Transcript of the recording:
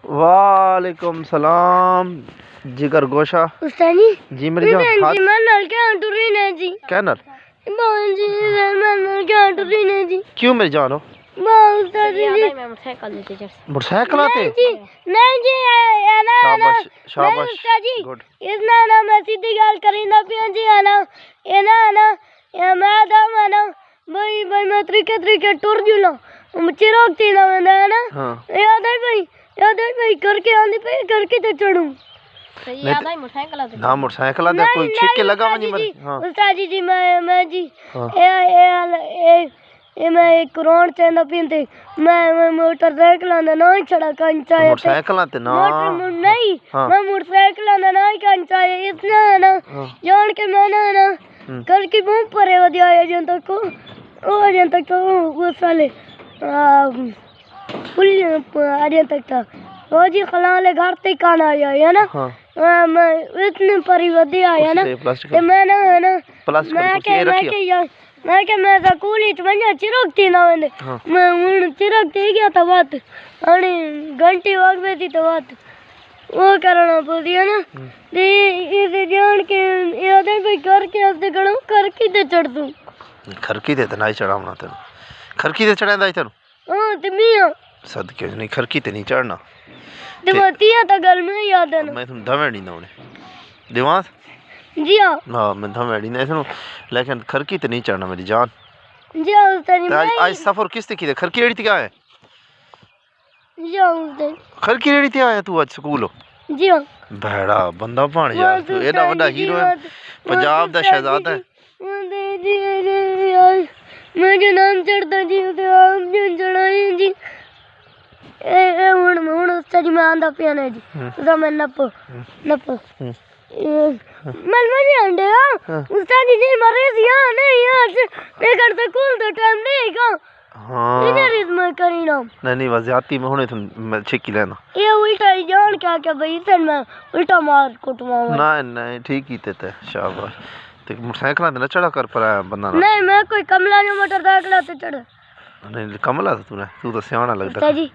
वालेकुम सलाम जिगर गोशा उस्ताद जी मेरी जान जी मैं नल के टुरी ने जी क्या नल जी मैं नल के टुरी ने जी क्यों मेरी जान हो उस्ताद जी मैं मोटरसाइकिल आते नहीं जी है ना शाबाश शाबाश उस्ताद जी गुड इसना ना मैं सीधी गल करींदा पिया जी है ना ये मैं दम है ना भाई मैं तरीके टुर जुला चिरोक थी ना मैं ना हां याद है भाई करके आंदी पे करके तो चढ़ूं सही याद है मोटरसाइकिल आते ना मोटरसाइकिल आते कोई छिक्के लगा मनी मर हां उस्ताद जी मैं जी ये मैं एक करोड़ चंदा पींते मैं मोटरसाइकिल आंदा ना छड़ा कंचा है मोटरसाइकिल आते ना नहीं मैं मोटरसाइकिल आंदा ना कंचा है इतना है ना जान के मैं ना कर की बूम परे वदिया है जन तक ओ जन तक तो वो साले पुल अजन तक था वो जी खलाले घर ते कान आया है ना मैं इतने परी वदिया है ना ते मैं ना मैं के मैं स्कूल ही वञा चिरक थी ना मैं उन चिरक थी गया था बात अने घंटी वग में थी तो बात वो करना पड़ी है ना ते ये जान के याद है भाई करके आते करो करके ते चढ़ दूं खरकी दे तो नहीं चढ़ावना तेन खरकी दे चढ़ांदा तेन हां ते मियां सदके नहीं खरकी ते नहीं चढ़ना ते बतिया तो गल में याद है ना मैं तुम धमेड़ी ना उन्हें दिमाग जी हां मैं धमेड़ी ना सुनो लेकिन खरकी ते नहीं चढ़ना मेरी जान जी उस्ताद आज सफर किस ते की खरकी रेड़ी क्या है जी उस्ताद खरकी रेड़ी ते आया तू आज स्कूल हो जी भैड़ा बंदा बन यार तू एडा बड़ा हीरो है पंजाब दा शहजादा है मैं जो नाम चढ़ता जी तो आम जन चढ़ाई जी ए हुन उस्ताद जी मैं आंदा पिया ने जी तो मैं नप मल मजे अंडे उस्ताद जी मरे दिया नहीं यार मैं कर स्कूल तो टाइम नहीं का हां इधर इस में करी ना नहीं वजाती में होने तुम मैं छिकी लेना ये उल्टा ही जान क्या भाई सन मैं उल्टा मार कुटवा नहीं ठीक ही ते शाबाश ते मोटरसाइकिल ते न चढ़ा कर पर बंदा नहीं मैं कोई कमला जो मोटरसाइकिल ते चढ़ नहीं कमला तू तो सियाना लगता जी